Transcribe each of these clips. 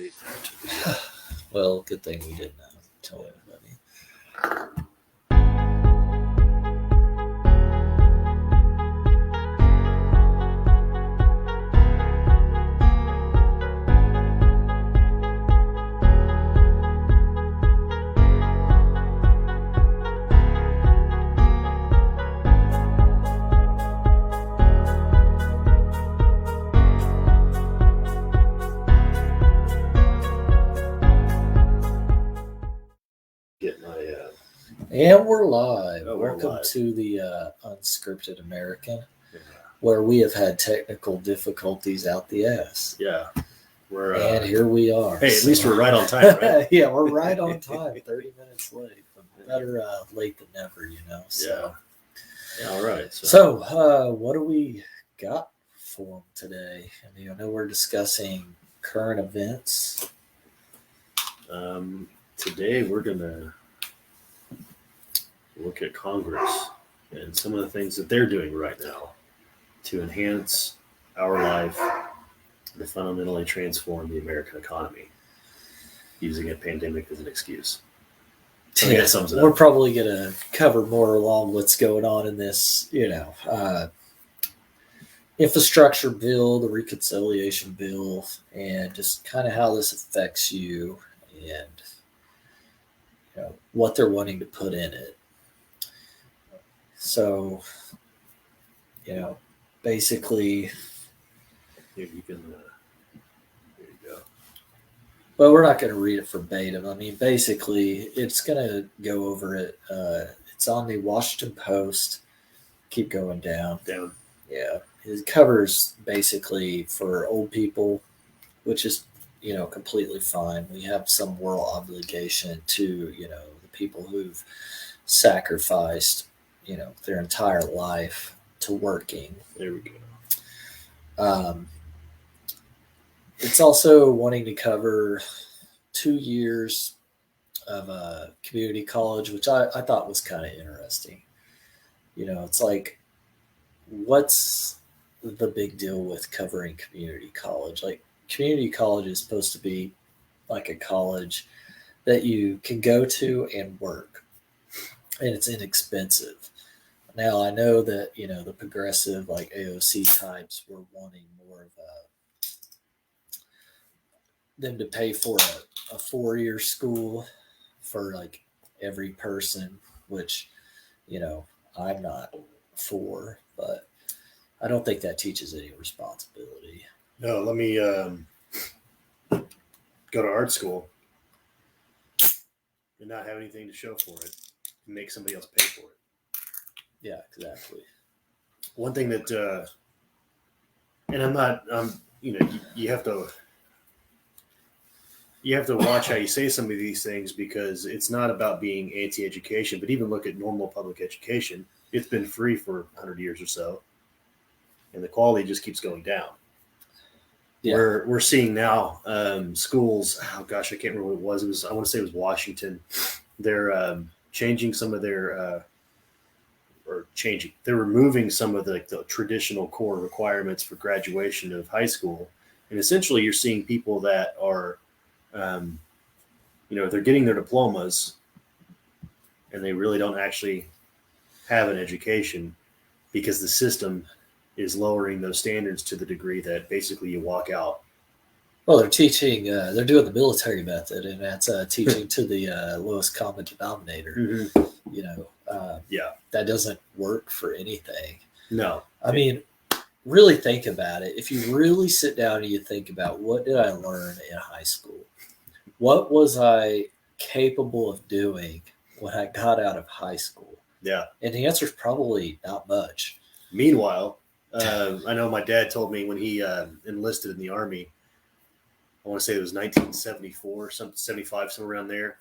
read that. Well, good thing we didn't tell anybody. Get my And we're live. Oh, we're Welcome live. to the Unscripted American, yeah. where we have had technical difficulties out the ass. We're And here we are. hey, at least we're right on time, right? Yeah, we're right on time. 30 minutes late. But better late than never, you know. So, Yeah, all right. So what do we got for them today? I mean, I know we're discussing current events. Today we're gonna look at Congress and some of the things that they're doing right now to enhance our life and to fundamentally transform the American economy, using a pandemic as an excuse. I think that sums it up. We're probably going to cover more along what's going on in this, infrastructure bill, the reconciliation bill, and just kind of how this affects you and what they're wanting to put in it. So, basically, Here you can. There you go. well, we're not going to read it verbatim. I mean, basically, it's going to go over it. It's on the Washington Post. Keep going down. Down. Yeah. It covers basically for old people, which is, completely fine. We have some moral obligation to, the people who've sacrificed, their entire life to working. There we go. It's also wanting to cover 2 years of community college, which I thought was kind of interesting. It's like, what's the big deal with covering community college? Like, community college is supposed to be like a college that you can go to and work, and it's inexpensive. Now, I know that, the progressive, like AOC types, were wanting more of them to pay for a 4-year school for like every person, which, I'm not for, but I don't think that teaches any responsibility. No, let me go to art school and not have anything to show for it and make somebody else pay for it. Yeah, exactly. One thing that, and I'm not, you have to watch how you say some of these things, because it's not about being anti-education, but even look at normal public education. It's been free for 100 years or so, and the quality just keeps going down. Yeah. We're seeing now schools. Oh gosh, I can't remember what it was. I want to say it was Washington. They're changing some of their, They're removing some of the traditional core requirements for graduation of high school, and essentially you're seeing people that are, they're getting their diplomas, and they really don't actually have an education, because the system is lowering those standards to the degree that basically you walk out. Well, they're teaching, they're doing the military method, and that's teaching to the lowest common denominator. Mm-hmm. That doesn't work for anything. No. I mean, really think about it. If you really sit down and you think about, what did I learn in high school? What was I capable of doing when I got out of high school? Yeah. And the answer is probably not much. Meanwhile, I know my dad told me when he enlisted in the Army, I want to say it was 1974, 75, somewhere around there.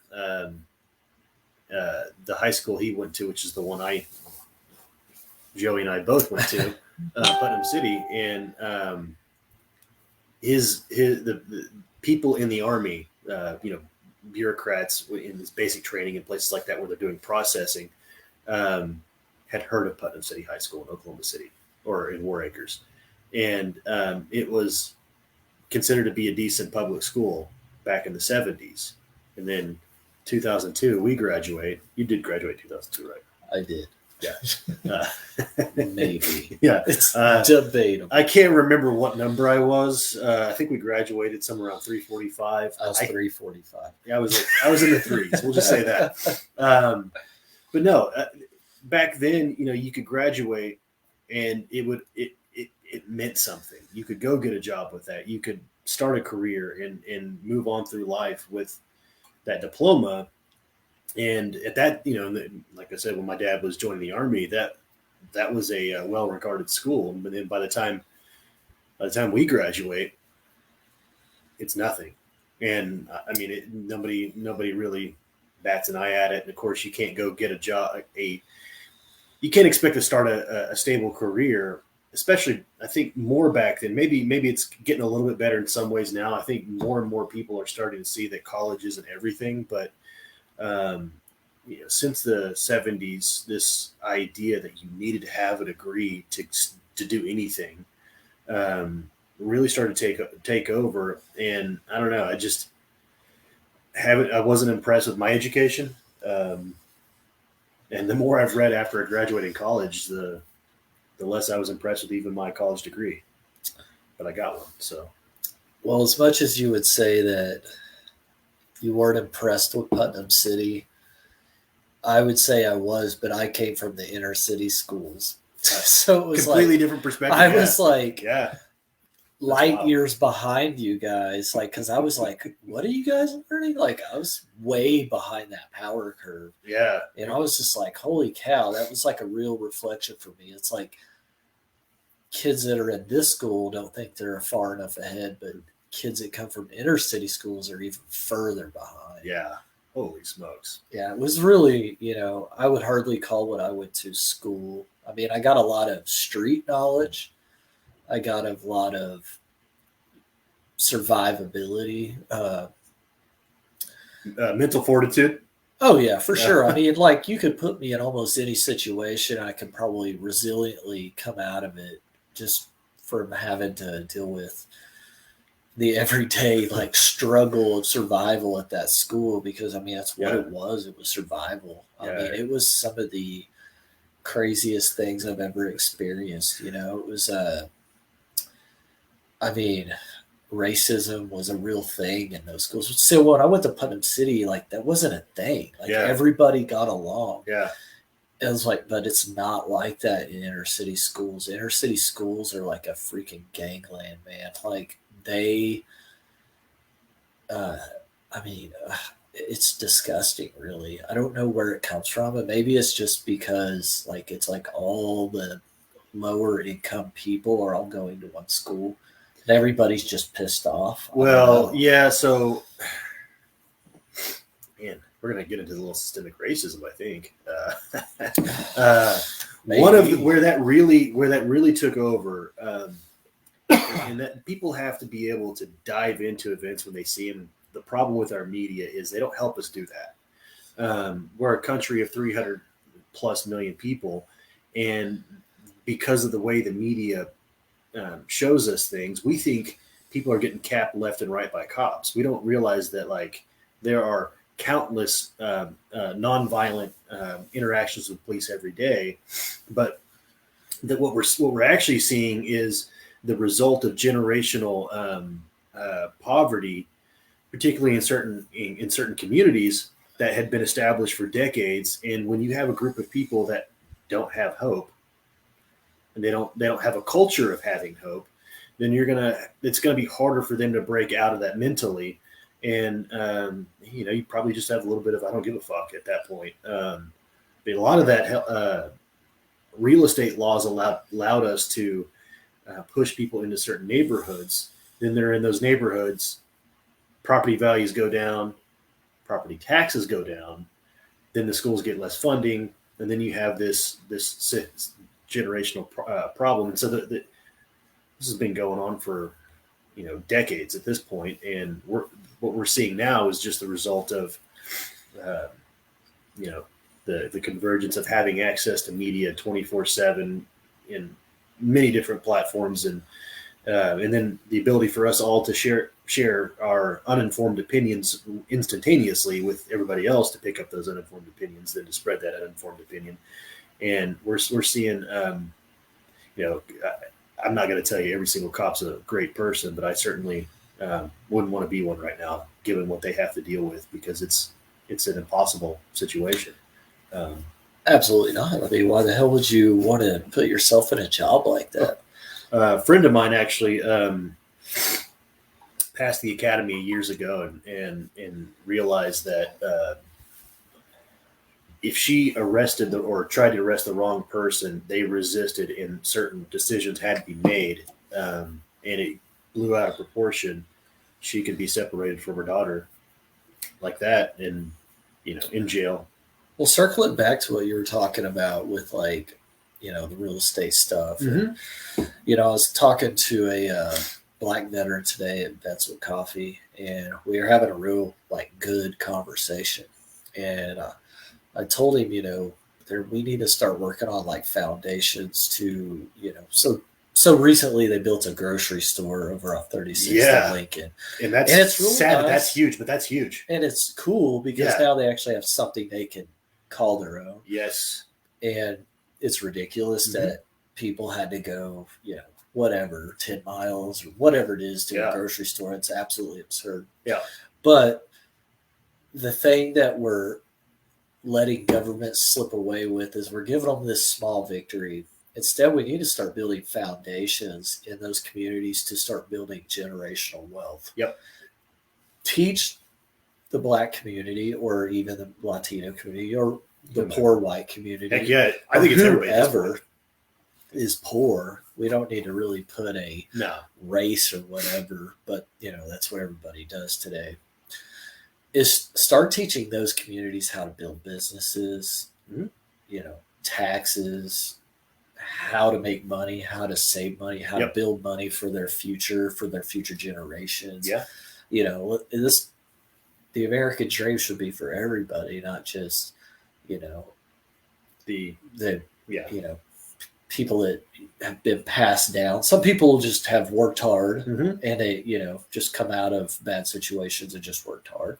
The high school he went to, which is the one Joey and I both went to, Putnam City, and the people in the Army, bureaucrats in this basic training in places like that where they're doing processing, had heard of Putnam City High School in Oklahoma City, or in War Acres, and it was considered to be a decent public school back in the 70s. And then 2002, we graduate. You did graduate 2002, right? I did. Uh, Maybe. yeah. It's Uh, debatable. I can't remember what number I was. I think we graduated somewhere around 345. I was 345. Yeah, I was in the threes. We'll just say that. But no, back then, you could graduate, and it meant something. You could go get a job with that. You could start a career and move on through life with that diploma. And at that, like I said, when my dad was joining the Army, that was a well-regarded school. But then by the time we graduate, it's nothing. And I mean, nobody really bats an eye at it. And of course, you can't go get a job. You can't expect to start a stable career, especially I think more back then. Maybe it's getting a little bit better in some ways now. I think more and more people are starting to see that college isn't everything, but since the 70s, this idea that you needed to have a degree to do anything really started to take over. And I don't know, I wasn't impressed with my education. And the more I've read after I graduated college, the less I was impressed with even my college degree. But I got one, so. Well, as much as you would say that you weren't impressed with Putnam City, I would say I was, but I came from the inner city schools. So it was completely different perspective. I was like light wild. years behind you guys. Like, cause I was like, what are you guys learning? Like I was way behind that power curve. Yeah. And I was just like, holy cow, that was like a real reflection for me. It's like kids that are in this school don't think they're far enough ahead, but kids that come from inner city schools are even further behind. Yeah. Holy smokes. Yeah, it was really, I would hardly call what I went to school. I mean, I got a lot of street knowledge. I got a lot of survivability. Mental fortitude. Oh, yeah, for sure. I mean, like you could put me in almost any situation. I could probably resiliently come out of it just from having to deal with the everyday like struggle of survival at that school, because I mean that's what it was. It was survival. I mean, it was some of the craziest things I've ever experienced. It was I mean, racism was a real thing in those schools. So when I went to Putnam City, like that wasn't a thing. Like everybody got along. Yeah. It was like, but it's not like that in inner city schools. Inner city schools are like a freaking gangland, man. Like it's disgusting, really. I don't know where it comes from, but maybe it's just because like it's like all the lower income people are all going to one school and everybody's just pissed off. Well, yeah, so man, we're gonna get into the little systemic racism, I think. One of where that really took over. And that people have to be able to dive into events when they see them. The problem with our media is they don't help us do that. We're a country of 300 plus million people. And because of the way the media shows us things, we think people are getting capped left and right by cops. We don't realize that like there are countless nonviolent interactions with police every day. But that what we're actually seeing is the result of generational poverty, particularly in certain communities that had been established for decades. And when you have a group of people that don't have hope, and they don't have a culture of having hope, then it's gonna be harder for them to break out of that mentally. And you probably just have a little bit of I don't give a fuck at that point. But a lot of that real estate laws allowed us to push people into certain neighborhoods. Then they're in those neighborhoods, property values go down, property taxes go down, then the schools get less funding, and then you have this generational problem. And so this has been going on for decades at this point, and what we're seeing now is just the result of the convergence of having access to media 24/7 in many different platforms, and then the ability for us all to share share our uninformed opinions instantaneously with everybody else to pick up those uninformed opinions, then to spread that uninformed opinion. And we're seeing, I'm not going to tell you every single cop's a great person, but I certainly wouldn't want to be one right now, given what they have to deal with, because it's an impossible situation. Absolutely not. I mean, why the hell would you want to put yourself in a job like that? A friend of mine actually passed the academy years ago and realized that if she arrested or tried to arrest the wrong person, they resisted, and certain decisions had to be made, and it blew out of proportion. She could be separated from her daughter like that, and in jail. Well, circling back to what you were talking about with the real estate stuff. Mm-hmm. And, I was talking to a Black veteran today at Vets with Coffee, and we were having a real good conversation. And I told him, we need to start working on foundations to, so recently they built a grocery store over on 36th and Lincoln. And it's really sad. Nice. That's huge, but that's huge. And it's cool because now they actually have something they can call their own. Yes. And it's ridiculous that people had to go, whatever, 10 miles or whatever it is to a grocery store. It's absolutely absurd. Yeah. But the thing that we're letting government slip away with is we're giving them this small victory. Instead, we need to start building foundations in those communities to start building generational wealth. Yep. Teach the Black community, or even the Latino community, or the poor white community. Heck yeah. I think it's whoever is poor. We don't need to really put a race or whatever, but that's what everybody does today. Is start teaching those communities how to build businesses, taxes, how to make money, how to save money, how to build money for their future generations. Yeah. The American dream should be for everybody, not just, people that have been passed down. Some people just have worked hard and they, just come out of bad situations and just worked hard.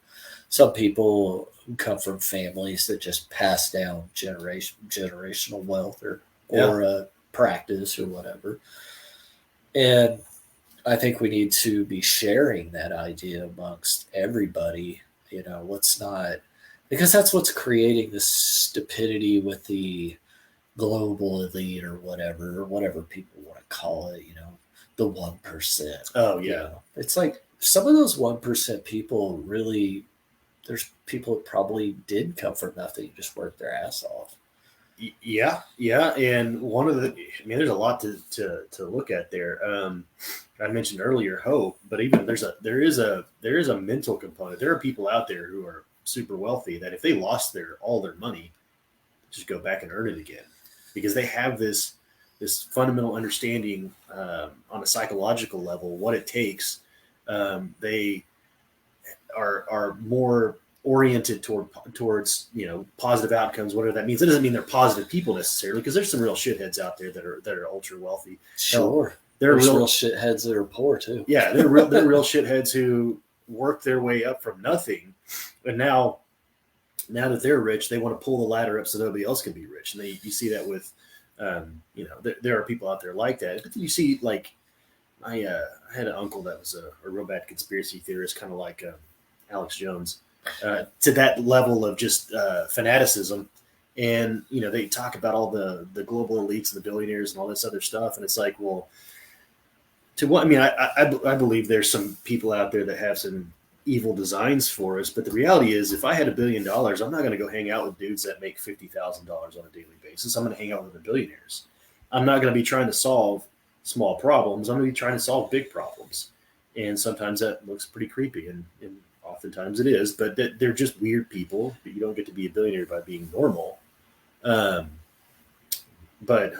Some people who come from families that just pass down generational wealth or practice or whatever. And I think we need to be sharing that idea amongst everybody. Let's not, because that's what's creating this stupidity with the global elite or whatever people want to call it, the 1%. Oh yeah. It's like some of those 1% people really, there's people that probably did come from nothing, just worked their ass off. Yeah. And there's a lot to look at there. I mentioned earlier hope, but even there is a mental component. There are people out there who are super wealthy that if they lost all their money, just go back and earn it again, because they have this fundamental understanding on a psychological level what it takes. They are more oriented towards positive outcomes, whatever that means. It doesn't mean they're positive people necessarily, because there's some real shitheads out there that are ultra wealthy. Sure, there's real shitheads that are poor too. Yeah, they're real shitheads who work their way up from nothing, and now that they're rich, they want to pull the ladder up so nobody else can be rich. And you see that with, there are people out there like that. But then you see, I had an uncle that was a real bad conspiracy theorist, kind of like Alex Jones, to that level of just fanaticism. And, they talk about all the global elites and the billionaires and all this other stuff. And it's like, well, to what? I mean, I believe there's some people out there that have some evil designs for us. But the reality is, if I had $1 billion, I'm not going to go hang out with dudes that make $50,000 on a daily basis. I'm going to hang out with the billionaires. I'm not going to be trying to solve small problems. I'm going to be trying to solve big problems. And sometimes that looks pretty creepy, and oftentimes it is, but they're just weird people. You don't get to be a billionaire by being normal. But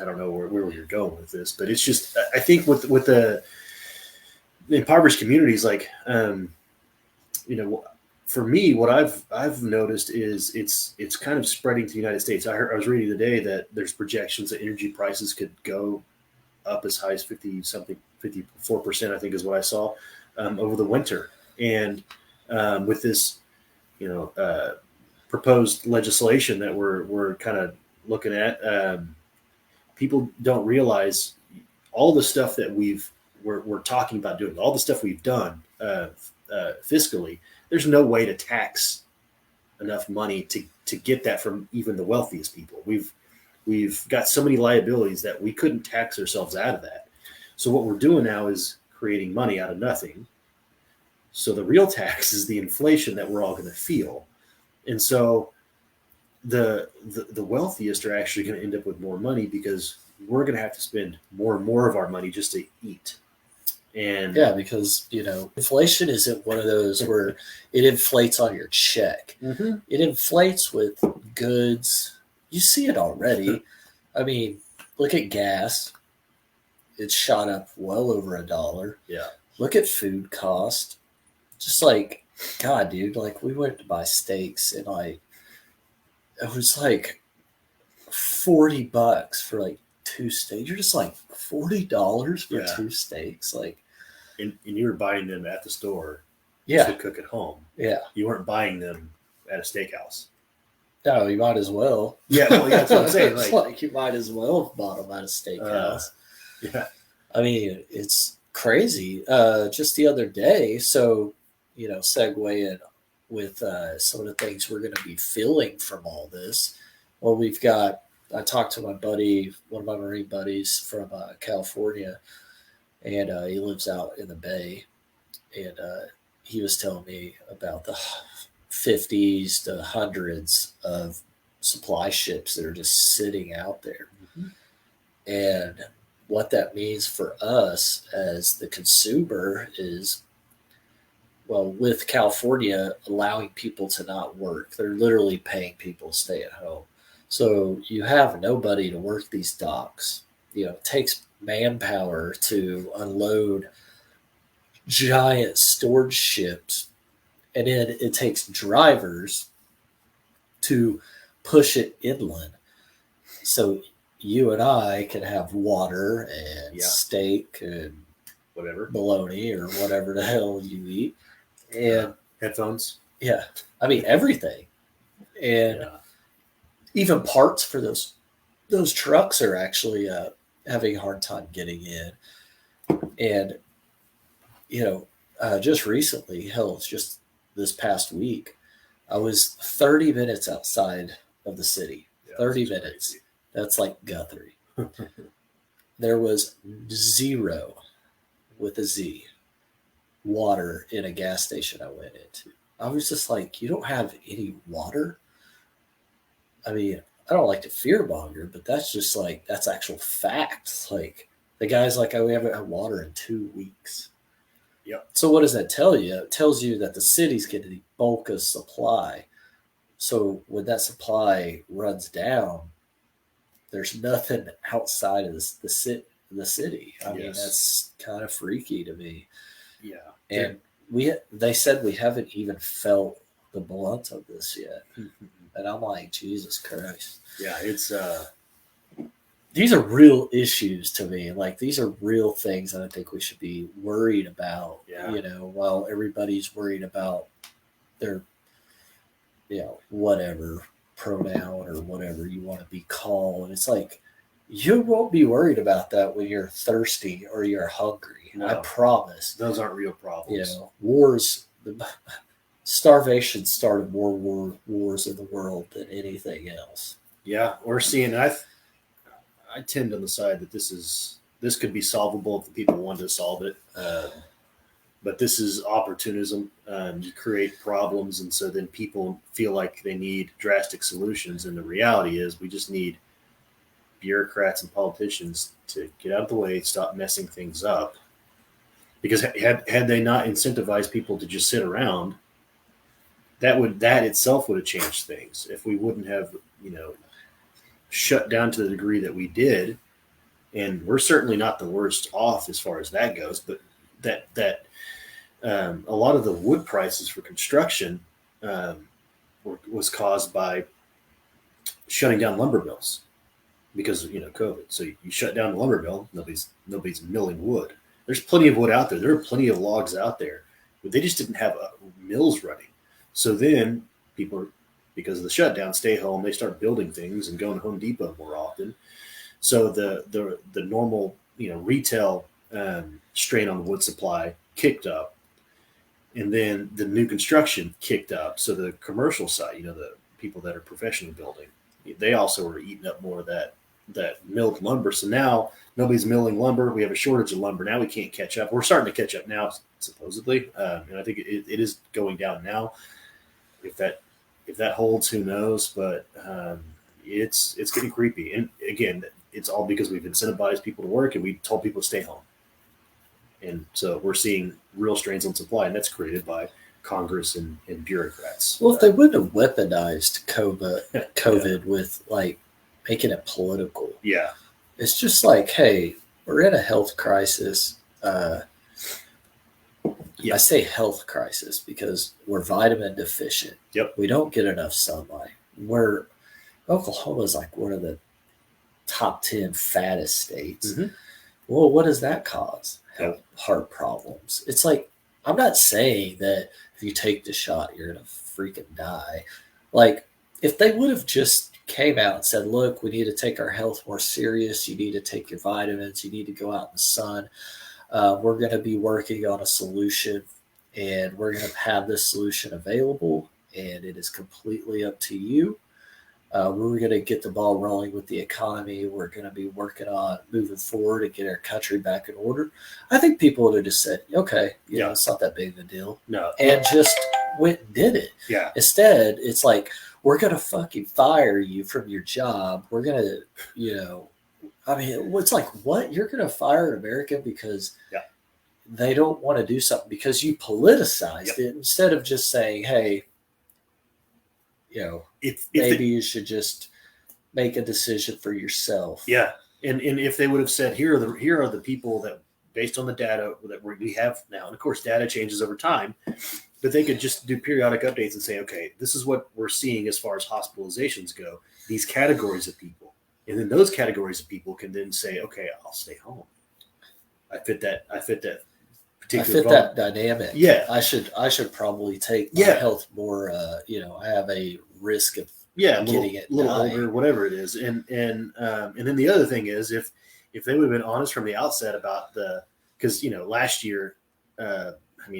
I don't know where you're going with this, but it's just, I think with the impoverished communities, for me, what I've noticed is it's kind of spreading to the United States. I was reading today that there's projections that energy prices could go up as high as 54%, I think is what I saw. over the winter. And with this, proposed legislation that we're kind of looking at, people don't realize all the stuff that we're talking about doing, all the stuff we've done fiscally. There's no way to tax enough money to get that from even the wealthiest people. We've got so many liabilities that we couldn't tax ourselves out of that. So what we're doing now is creating money out of nothing. So the real tax is the inflation that we're all going to feel. And so the wealthiest are actually going to end up with more money because we're going to have to spend more and more of our money just to eat. And yeah, because inflation isn't one of those where it inflates on your check. Mm-hmm. It inflates with goods. You see it already. I mean, look at gas. It's shot up well over $1. Yeah. Look at food cost. Just like, God, dude, like we went to buy steaks and like it was like $40 for like 2 steaks. You're just like $40 for 2 steaks. Like, and you were buying them at the store yeah, to cook at home. Yeah. You weren't buying them at a steakhouse. No, you might as well. Yeah, well, that's what I'm saying. It's like you might as well have bought them at a steakhouse. Yeah. I mean, it's crazy. Just the other day, so, segue in with some of the things we're going to be feeling from all this. Well, I talked to my buddy, one of my Marine buddies from California, and he lives out in the Bay. And he was telling me about the 50s to hundreds of supply ships that are just sitting out there. Mm-hmm. And what that means for us as the consumer is, well, with California allowing people to not work, they're literally paying people to stay at home. So you have nobody to work these docks. It takes manpower to unload giant storage ships, and then it takes drivers to push it inland. So you and I can have water and steak and whatever, bologna or whatever the hell you eat, and headphones. Yeah, I mean everything, and even parts for those trucks are actually having a hard time getting in. And just recently, hell, it's just this past week, I was 30 minutes outside of the city. 30 minutes. Crazy. That's like Guthrie. There was zero, with a Z, water in a gas station I went into. I was just like, you don't have any water? I mean, I don't like to fearmonger, but that's just like, that's actual fact. Like, the guy's like, we haven't had water in 2 weeks. Yep. So what does that tell you? It tells you that the city's getting the bulk of supply. So when that supply runs down, there's nothing outside of the city. I mean, that's kind of freaky to me. Yeah. And they said we haven't even felt the blunt of this yet. And I'm like, Jesus Christ. Yeah, it's these are real issues to me. Like, these are real things that I think we should be worried about. Yeah. While everybody's worried about their whatever pronoun or whatever you want to be called. And it's like, you won't be worried about that when you're thirsty or you're hungry. No. I promise. Those aren't real problems. Wars, starvation started more wars in the world than anything else. Yeah, we're seeing. I tend on the side that this could be solvable if the people wanted to solve it. But this is opportunism to create problems, and so then people feel like they need drastic solutions. And the reality is, we just need bureaucrats and politicians to get out of the way, stop messing things up. Because had they not incentivized people to just sit around, that itself would have changed things. If we wouldn't have, shut down to the degree that we did, and we're certainly not the worst off as far as that goes, but that a lot of the wood prices for construction was caused by shutting down lumber mills because of COVID. So you shut down the lumber mill, nobody's milling wood. There's plenty of wood out there. There are plenty of logs out there, but they just didn't have mills running. So then people, because of the shutdown, stay home. They start building things and going to Home Depot more often. So the normal retail strain on the wood supply kicked up, and then the new construction kicked up. So the commercial side, the people that are professionally building, they also are eating up more of that milled lumber. So now nobody's milling lumber. We have a shortage of lumber. Now we can't catch up. We're starting to catch up now, supposedly, and I think it is going down now. If that holds, who knows? But it's getting creepy. And again, it's all because we've incentivized people to work and we told people to stay home. And so we're seeing real strains on supply, and that's created by Congress and bureaucrats. Well, if they wouldn't have weaponized COVID with like making it political, yeah, it's just like, hey, we're in a health crisis. I say health crisis because we're vitamin deficient. Yep. We don't get enough sunlight. Oklahoma is like one of the top 10 fattest states. Mm-hmm. Well, what does that cause? Yep. Heart problems. It's like, I'm not saying that if you take the shot, you're going to freaking die. Like, if they would have just came out and said, look, we need to take our health more serious. You need to take your vitamins. You need to go out in the sun. We're going to be working on a solution, and we're going to have this solution available, and it is completely up to you. We're going to get the ball rolling with the economy. We're going to be working on moving forward and get our country back in order. I think people would have just said, okay, it's not that big of a deal. No. And just went and did it. Yeah. Instead, it's like, we're going to fucking fire you from your job. We're going to, it's like, what? You're going to fire an American because they don't want to do something because you politicized it instead of just saying, hey, maybe you should just make a decision for yourself. Yeah. And if they would have said, here are the people that, based on the data that we have now, and of course data changes over time, but they could just do periodic updates and say, okay, this is what we're seeing as far as hospitalizations go, these categories of people. And then those categories of people can then say, okay, I'll stay home. I fit that particular that dynamic. Yeah. I should probably take my health more, I have a risk of getting it a little older, whatever it is. And then the other thing is if they would have been honest from the outset about because last year, as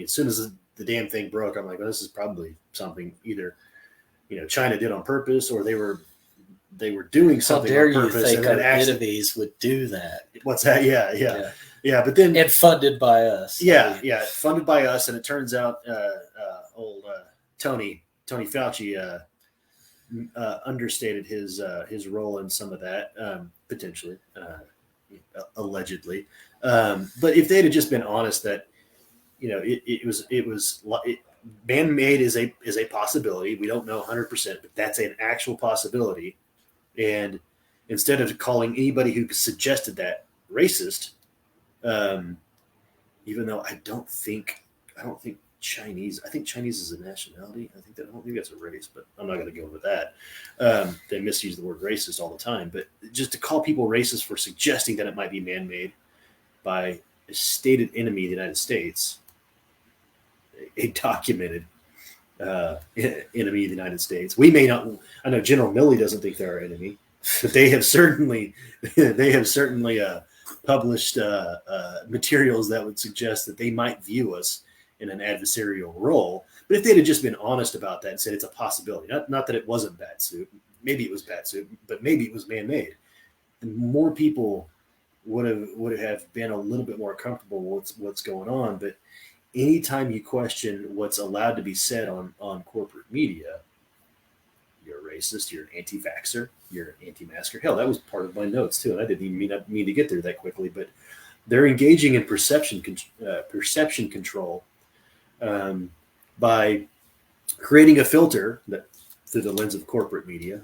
soon as the damn thing broke, I'm like, well, this is probably something either, China did on purpose, or they were doing something on purpose. How dare you think our enemies would do that? What's that? Yeah. But then, and funded by us. Funded by us. And it turns out, old Tony Fauci understated his role in some of that, potentially, allegedly. But if they'd have just been honest that, it was man-made is a possibility. We don't know 100%, but that's an actual possibility. And instead of calling anybody who suggested that racist, even though I don't think Chinese. I think Chinese is a nationality. I don't think that's a race, but I'm not going to go into that. They misuse the word racist all the time, but just to call people racist for suggesting that it might be man-made by a stated enemy of the United States, a documented enemy of the United States. We may not. I know General Milley doesn't think they're our enemy, but they have certainly published materials that would suggest that they might view us in an adversarial role. But if they'd have just been honest about that and said it's a possibility, not that it wasn't bat soup, maybe it was bat soup, but maybe it was man-made, and more people would have been a little bit more comfortable with what's going on. But anytime you question what's allowed to be said on corporate media, you're a racist, you're an anti-vaxxer, you're an anti-masker. Hell, that was part of my notes too, and I didn't even mean to get there that quickly. But they're engaging in perception control by creating a filter that through the lens of corporate media.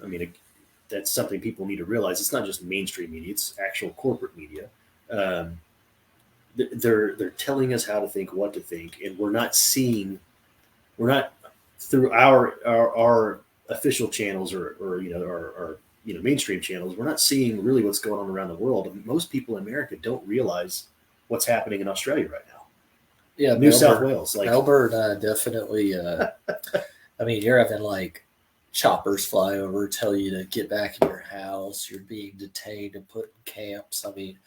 That's something people need to realize. It's not just mainstream media; it's actual corporate media. They're telling us how to think, what to think, and we're not through our official channels or our mainstream channels. We're not seeing really what's going on around the world. Most people in America don't realize what's happening in Australia right now. Yeah, New South Wales, like Melbourne, definitely. I mean, you're having like choppers fly over, tell you to get back in your house. You're being detained and put in camps. I mean,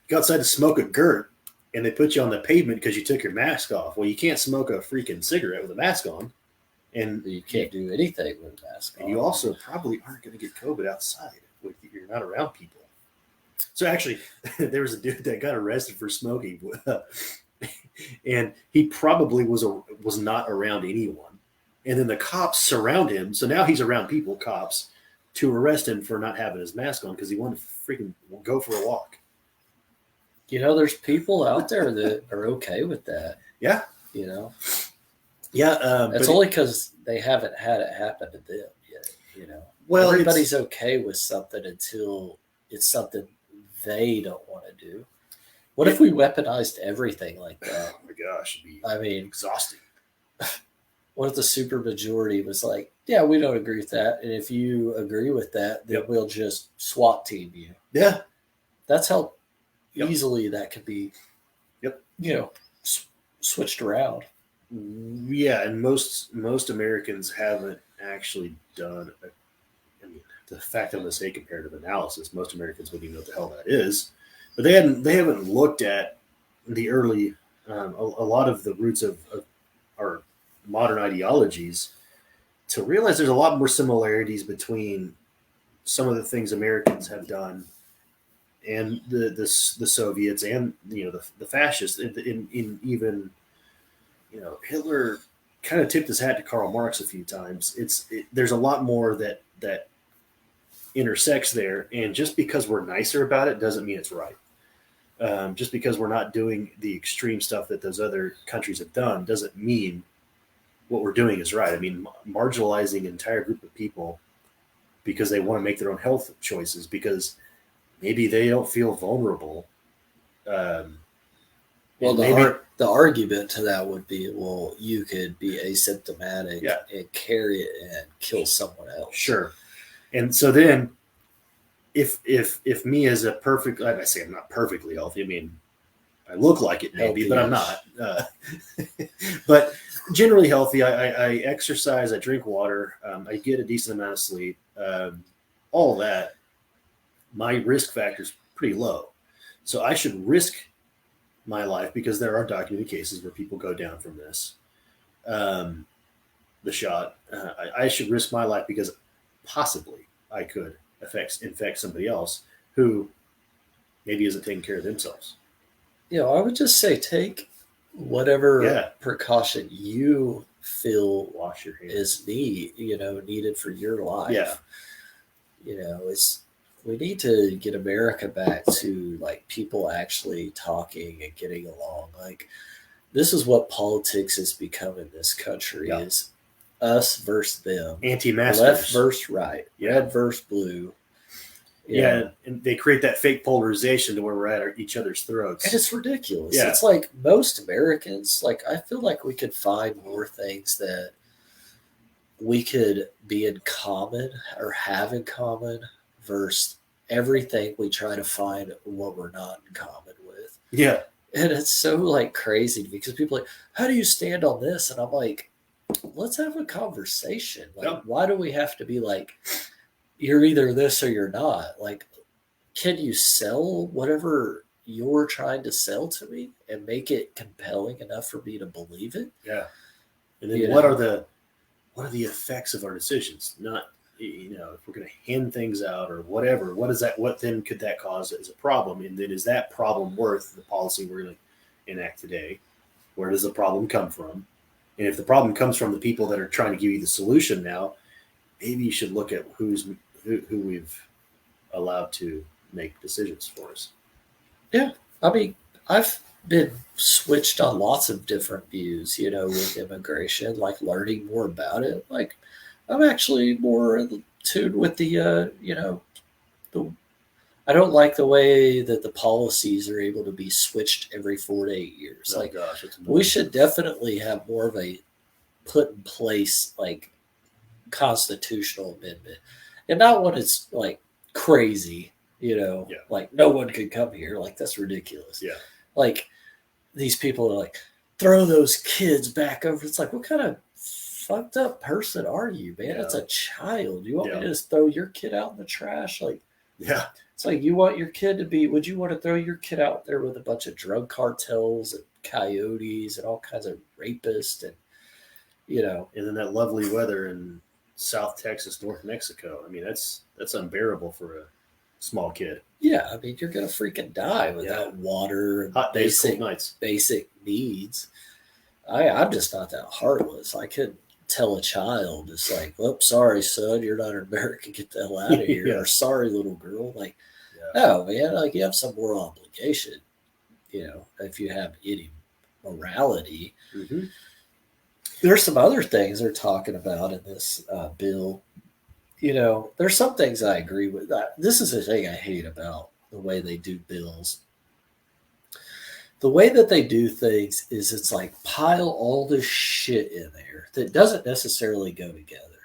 go outside to smoke a girt, and they put you on the pavement because you took your mask off. Well, you can't smoke a freaking cigarette with a mask on, and you can't do anything with a mask on. and you also probably aren't going to get COVID outside if you're not around people. So actually, there was a dude that got arrested for smoking, and he probably was not around anyone. And then the cops surround him, so now he's around people, cops, to arrest him for not having his mask on because he wanted to freaking go for a walk. You know, there's people out there that are okay with that. Yeah, You know, yeah. it's only because they haven't had it happen to them yet. You know, well, everybody's okay with something until it's something they don't want to do. What if we weaponized everything like that? oh my gosh, it'd be I mean, exhausting. what if the super majority was like, yeah, we don't agree with that. And if you agree with that, then Yep. we'll just SWAT team you. Yeah, That's how Yep. easily that could be, Yep. you know, switched around. yeah, and most Americans haven't actually done. I mean, the fact I'm going to say comparative analysis, most Americans wouldn't even know what the hell that is, but they haven't looked at the early a lot of the roots of our modern ideologies to realize there's a lot more similarities between some of the things Americans have done and the Soviets and the fascists in even Hitler kind of tipped his hat to Karl Marx a few times. There's a lot more that intersects there, and just because we're nicer about it doesn't mean it's right. Just because we're not doing the extreme stuff that those other countries have done doesn't mean what we're doing is right. I mean, marginalizing an entire group of people because they want to make their own health choices because maybe they don't feel vulnerable. Well, maybe the argument to that would be, well, you could be asymptomatic Yeah. and carry it and kill someone else. sure. And so then, if me as a perfect, like I say, I'm not perfectly healthy. I mean, I look like it maybe, but I'm not. But generally healthy. I exercise. I drink water. I get a decent amount of sleep. All that. My risk factor is pretty low, so I should risk my life because there are documented cases where people go down from this. The shot. I should risk my life because possibly I could infect somebody else who maybe isn't taking care of themselves. I would just say take whatever Yeah. precaution you feel Wash your hands. is needed for your life. Yeah. We need to get America back to like people actually talking and getting along. Like this is what politics has become in this country Yeah. is us versus them. Anti-maskers. Left versus right, Yeah. red versus blue. Yeah, and they create that fake polarization to where we're at each other's throats. And it's ridiculous. Yeah. It's like most Americans, like I feel like we could find more things that we could be in common or have in common versus everything we try to find what we're not in common with. Yeah, And it's so like crazy because people are like, how do you stand on this? And I'm like, let's have a conversation. Like, Yeah. why do we have to be like, you're either this or you're not? Like, can you sell whatever you're trying to sell to me and make it compelling enough for me to believe it? yeah. And then You what know? are the effects of our decisions? Not if we're going to hand things out or whatever. What then could that cause as a problem? And then is that problem worth the policy we're going to enact today? Where does the problem come from? And if the problem comes from the people that are trying to give you the solution now, maybe you should look at who we've allowed to make decisions for us. I mean, I've been switched on lots of different views, with immigration, like learning more about it. Like, I'm actually more in tune with the I don't like the way that the policies are able to be switched every 4 to 8 years. Oh, Like, gosh, it's we should definitely have more of a put in place, like, constitutional amendment. And not when it's, like, crazy, Yeah. like, no one could come here. Like, that's ridiculous. Yeah. Like these people are like, throw those kids back over. It's like, what kind of fucked up person are you, man? Yeah. It's a child. You want me Yeah. to just throw your kid out in the trash? Like, Yeah. it's like, you want your kid to be, would you want to throw your kid out there with a bunch of drug cartels and coyotes and all kinds of rapists and, you know, And then that lovely weather in South Texas, North Mexico. I mean, that's unbearable for a small kid. yeah, I mean, you're going to freaking die without water and Hot days, cold nights. basic needs. I'm just not that heartless. I couldn't tell a child, it's like, "Whoops, sorry, son, you're not an American. Get the hell out of here." Yeah. Or, "Sorry, little girl." Like, Yeah. no, man. Like, you have some moral obligation. You know, if you have any morality. Mm-hmm. There's some other things they're talking about in this bill. You know, there's some things I agree with. This is the thing I hate about the way they do bills. The way that they do things is it's like pile all this shit in there that doesn't necessarily go together.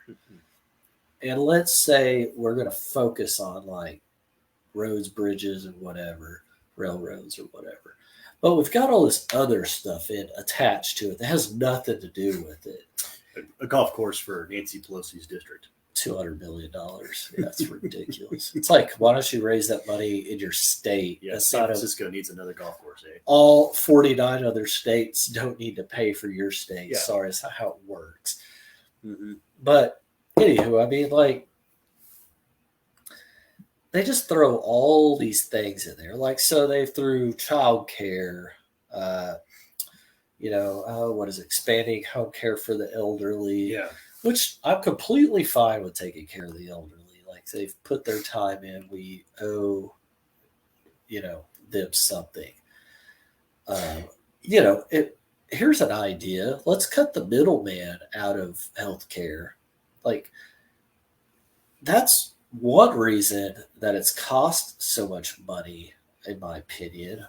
And let's say we're going to focus on like roads, bridges, and whatever, railroads or whatever. But we've got all this other stuff attached to it that has nothing to do with it. A golf course for Nancy Pelosi's district. $200 million. That's ridiculous. It's like, why don't you raise that money in your state? Yeah, That's San not Francisco needs another golf course, eh? all 49 other states don't need to pay for your state. Yeah. Sorry, that's not how it works. Mm-hmm. But anywho, I mean, like, they just throw all these things in there. Like, so they threw childcare, what is it? Expanding home care for the elderly. Yeah. Which I'm completely fine with taking care of the elderly. Like, they've put their time in. We owe, them something. Here's an idea. Let's cut the middleman out of healthcare. Like, that's one reason that it's cost so much money, in my opinion.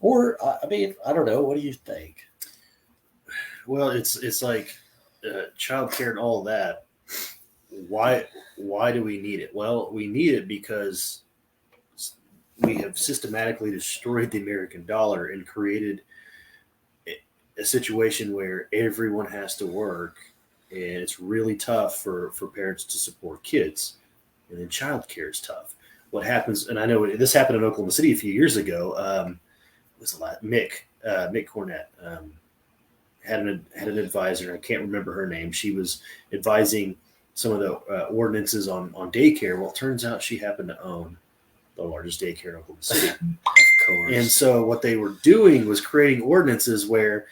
Or, I mean, I don't know. What do you think? Well, it's like childcare and all that. Why do we need it? Well, we need it because we have systematically destroyed the American dollar and created a situation where everyone has to work, and it's really tough for parents to support kids. And then childcare is tough. What happens, and I know this happened in Oklahoma City a few years ago. Was a lot. Mick Cornett had an advisor. I can't remember her name. She was advising some of the ordinances on daycare. Well, it turns out she happened to own the largest daycare in Oklahoma City. Of course. And so what they were doing was creating ordinances where,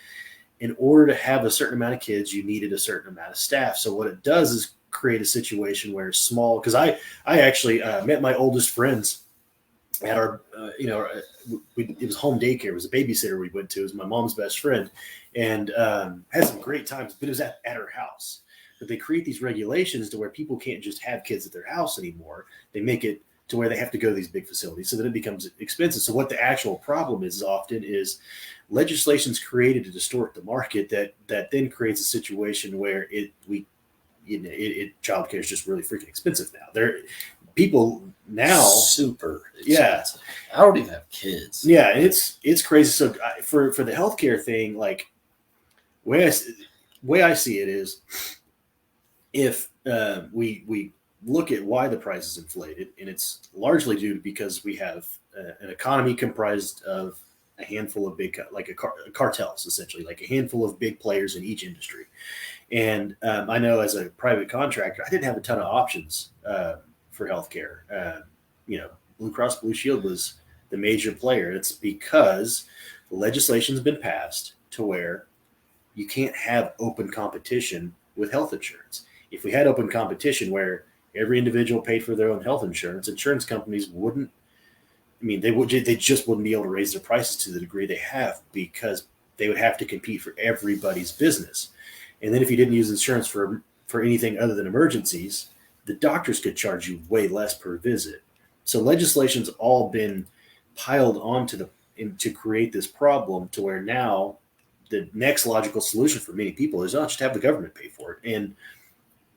in order to have a certain amount of kids, you needed a certain amount of staff. So what it does is create a situation where small, because I actually met my oldest friends at our, it was home daycare. It was a babysitter we went to. It was my mom's best friend, and had some great times, but it was at her house. But they create these regulations to where people can't just have kids at their house anymore. They make it to where they have to go to these big facilities so that it becomes expensive. So what the actual problem is often is legislation's created to distort the market that then creates a situation where childcare is just really freaking expensive now. People now super expensive. Yeah. I don't even have kids. Yeah, and it's crazy. So for the healthcare thing, like way I see it is, if we look at why the price is inflated, and it's largely due to because we have an economy comprised of a handful of big, like cartels, essentially, like a handful of big players in each industry. And I know as a private contractor, I didn't have a ton of options for healthcare. Blue Cross Blue Shield was the major player. It's because legislation's been passed to where you can't have open competition with health insurance. If we had open competition where every individual paid for their own health insurance, insurance companies wouldn't. I mean, they just wouldn't be able to raise their prices to the degree they have, because they would have to compete for everybody's business. And then if you didn't use insurance for anything other than emergencies, the doctors could charge you way less per visit. So legislation's all been piled onto to create this problem to where now the next logical solution for many people is not just have the government pay for it. And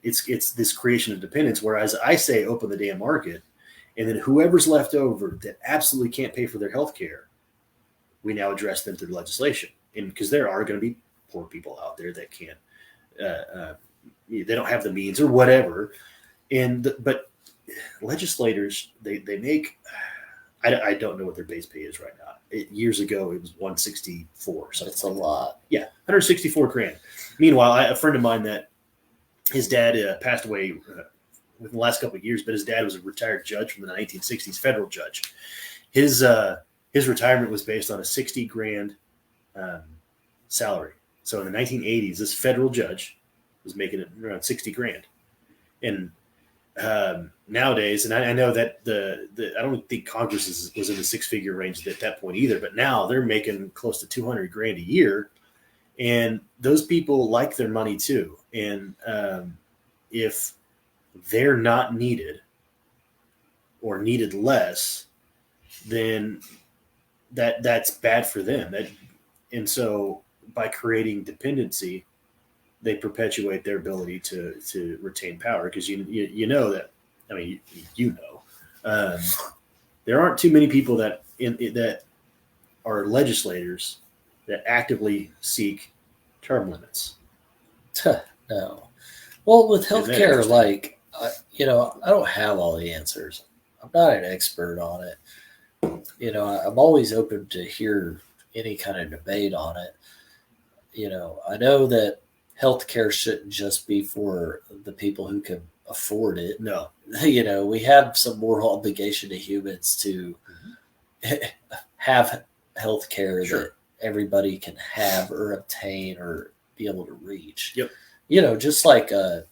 it's this creation of dependence, whereas I say open the damn market, and then whoever's left over that absolutely can't pay for their health care, we now address them through legislation. And because there are going to be poor people out there that can't, they don't have the means or whatever. But legislators, they make, I don't know what their base pay is right now. Years ago, it was 164. So It's a lot. Yeah, 164 grand. Meanwhile, a friend of mine that his dad passed away within the last couple of years, but his dad was a retired judge from the 1960s, federal judge. His retirement was based on a 60 grand salary. So in the 1980s, this federal judge was making around 60 grand. And nowadays, and I know that I don't think Congress was in the six-figure range at that point either, but now they're making close to 200 grand a year. And those people like their money too. And if they're not needed or needed less, then that's bad for them. And so by creating dependency, they perpetuate their ability to retain power, because you know that, I mean, there aren't too many people that are legislators that actively seek term limits. No. Well, with Isn't that healthcare, interesting? I don't have all the answers. I'm not an expert on it. I'm always open to hear any kind of debate on it. I know that healthcare shouldn't just be for the people who can afford it. No. We have some moral obligation to humans to have healthcare Sure. that everybody can have or obtain or be able to reach. Yep. Just like the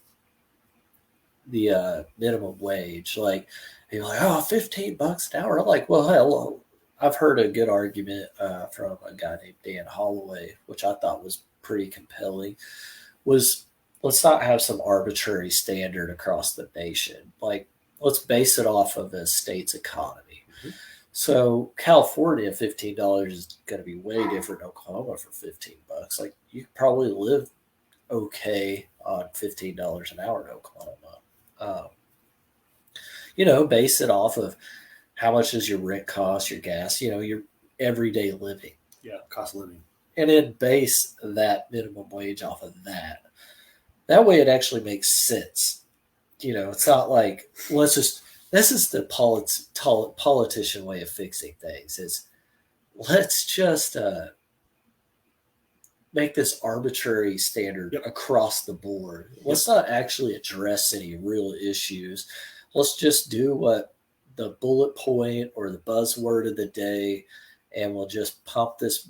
minimum wage. Like, you're like, oh, $15 an hour. I'm like, well, hell, I've heard a good argument from a guy named Dan Holloway, which I thought was pretty compelling, was let's not have some arbitrary standard across the nation. Like, let's base it off of a state's economy. Mm-hmm. So California, $15 is going to be way different than Oklahoma for $15. Like, you could probably live okay on $15 an hour in Oklahoma. Base it off of how much does your rent cost, your gas, your everyday living. Yeah, cost of living. And then base that minimum wage off of that. That way it actually makes sense. It's not like, this is the politician way of fixing things, is let's just make this arbitrary standard across the board. Let's not actually address any real issues. Let's just do what the bullet point or the buzzword of the day, and we'll just pump this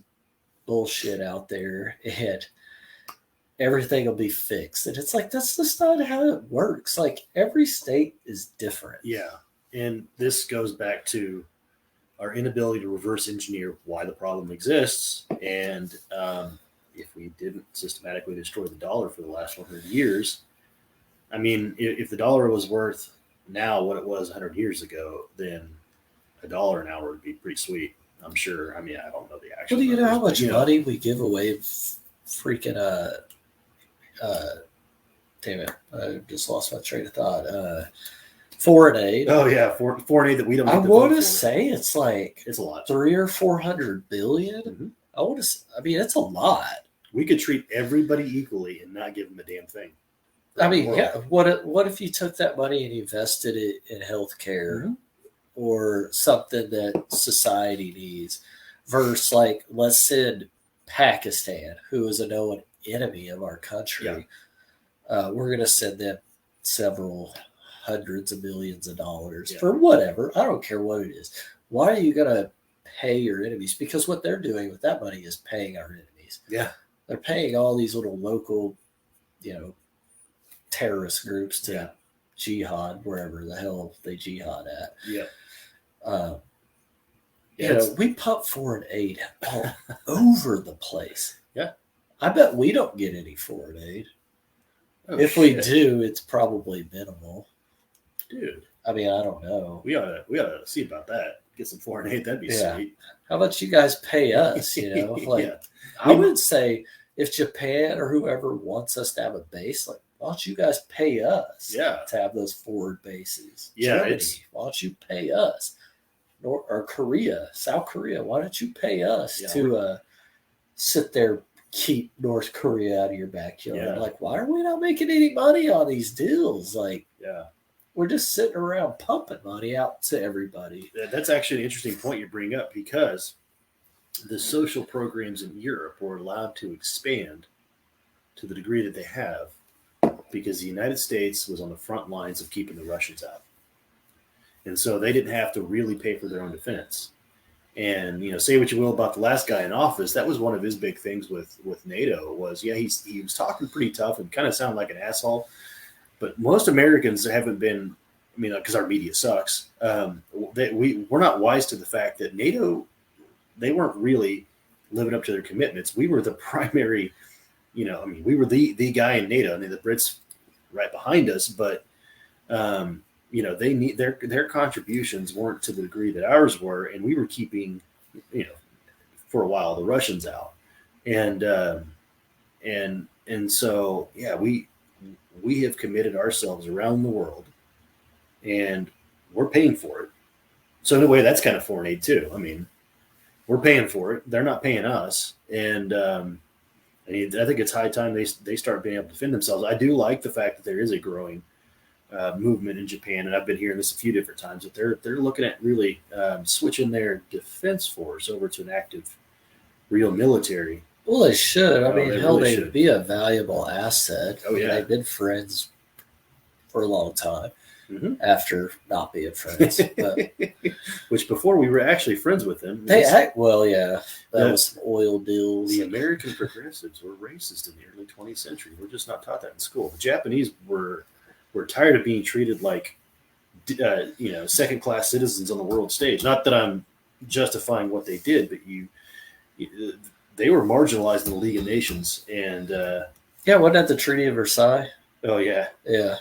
bullshit out there and everything will be fixed. And it's like, that's just not how it works. Like, every state is different. Yeah. And this goes back to our inability to reverse engineer why the problem exists. And if we didn't systematically destroy the dollar for the last 100 years, I mean, if the dollar was worth now what it was 100 years ago, then $1 an hour would be pretty sweet, I'm sure. I mean, I don't know the actual Well, do you know how numbers, much money we give away? Freaking damn it! I just lost my train of thought. Foreign aid. Oh yeah, foreign aid that we don't. I get to want vote to for. say it's like It's a lot. 300 or 400 billion. Mhm. I mean, it's a lot. We could treat everybody equally and not give them a damn thing. I mean, World. yeah. What if you took that money and invested it in healthcare Mhm. or something that society needs, versus, like, let's send Pakistan, who is a known enemy of our country. We're going to send them several hundreds of millions of dollars for whatever. I don't care what it is. Why are you going to pay your enemies? Because what they're doing with that money is paying our enemies. Yeah. They're paying all these little local, terrorist groups to jihad wherever the hell they jihad at. Yeah. We pump foreign aid all over the place. Yeah. I bet we don't get any foreign aid. Oh, If we shit. do, it's probably minimal. Dude, I mean, I don't know. we ought to see about that. Get some foreign aid. That'd be Yeah. sweet. How about you guys pay us? Like, Yeah. I would say if Japan or whoever wants us to have a base, like, why don't you guys pay us Yeah. to have those forward bases? Yeah, Germany, it's- why don't you pay us? or Korea, South Korea. Why don't you pay us Yeah. to sit there, keep North Korea out of your backyard? Yeah. Like, why are we not making any money on these deals? Like, Yeah. we're just sitting around pumping money out to everybody. That's actually an interesting point you bring up, because the social programs in Europe were allowed to expand to the degree that they have because the United States was on the front lines of keeping the Russians out. And so they didn't have to really pay for their own defense. And, say what you will about the last guy in office, that was one of his big things with NATO was, he was talking pretty tough and kind of sounded like an asshole. But most Americans haven't been, because our media sucks. We're not wise to the fact that NATO, they weren't really living up to their commitments. We were the primary, we were the guy in NATO. The Brits right behind us, but they need their contributions weren't to the degree that ours were, and we were keeping, for a while the Russians out, and so we have committed ourselves around the world, and we're paying for it. So in a way, that's kind of foreign aid too. We're paying for it; they're not paying us, and I think it's high time they start being able to defend themselves. I do like the fact that there is a growing movement in Japan, and I've been hearing this a few different times, that they're looking at really switching their defense force over to an active, real military. Well, they should. They they'd be a valuable asset. Oh, yeah. They've been friends for a long time after not being friends. But which before we were actually friends with them. That was some oil deals. The American progressives were racist in the early 20th century. We're just not taught that in school. The Japanese were tired of being treated like, second-class citizens on the world stage. Not that I'm justifying what they did, but they were marginalized in the League of Nations. And wasn't that the Treaty of Versailles? Oh yeah, yeah.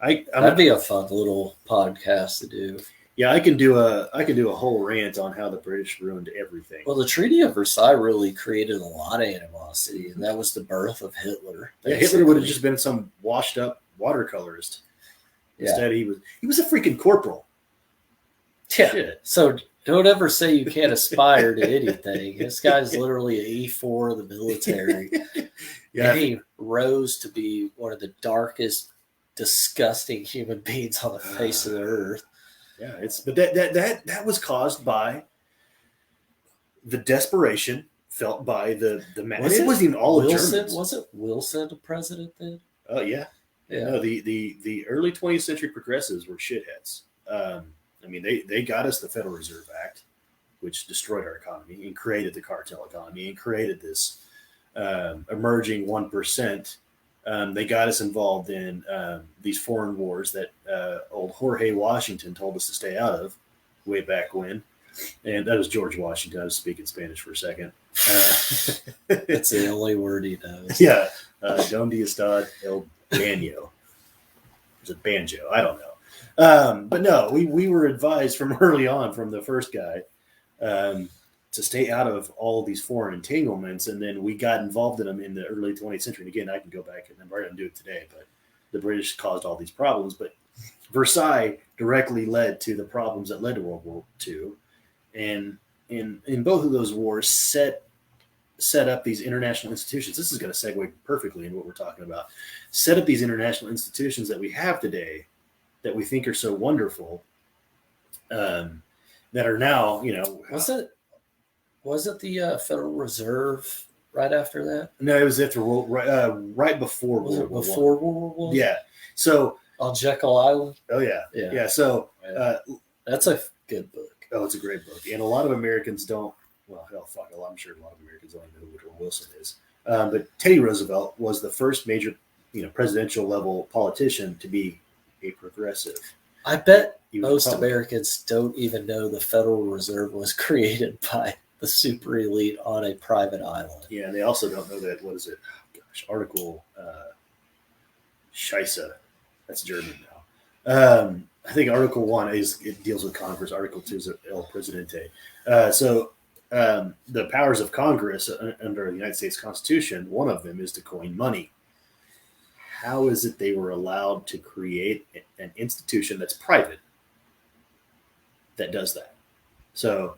That'd be a fun little podcast to do. Yeah, I can do a whole rant on how the British ruined everything. Well, the Treaty of Versailles really created a lot of animosity, and that was the birth of Hitler. Yeah, Hitler would have just been some washed up watercolorist. Instead, he was a freaking corporal. Yeah. Shit. So don't ever say you can't aspire to anything. This guy's literally an E4 of the military. Yeah, and he rose to be one of the darkest, disgusting human beings on the face of the earth. Yeah, but that was caused by the desperation felt by the man. It wasn't even all Wilson, Germans. Was it Wilson the president then? Oh yeah. No, the early 20th century progressives were shitheads. They got us the Federal Reserve Act, which destroyed our economy and created the cartel economy and created this emerging 1%. They got us involved in these foreign wars that old Jorge Washington told us to stay out of way back when. And that was George Washington. I was speaking Spanish for a second. That's the only word he knows. Yeah. Donde está el baño? Is it banjo? I don't know. But no, we were advised from early on from the first guy to stay out of all these foreign entanglements, and then we got involved in them in the early 20th century. And again, I can go back and I'm going to do it today, but the British caused all these problems. But Versailles directly led to the problems that led to World War II, and in both of those wars set up these international institutions. This is going to segue perfectly into what we're talking about. Set up these international institutions that we have today that we think are so wonderful, that are now, Was it the Federal Reserve right after that? No, it was after right before Was World it War before I. World War I? Yeah. So on Jekyll Island. Oh yeah. Yeah. So that's a good book. Oh, it's a great book, and a lot of Americans don't. Well, hell, fuck. I'm sure a lot of Americans don't even know who Woodrow Wilson is. But Teddy Roosevelt was the first major, presidential level politician to be a progressive. I bet most Americans don't even know the Federal Reserve was created by the super elite on a private island. Yeah, and they also don't know that, what is it? Oh, gosh, Article Scheisse. That's German now. I think Article 1 it deals with Congress. Article 2 is El Presidente. So the powers of Congress under the United States Constitution, one of them is to coin money. How is it they were allowed to create an institution that's private that does that. So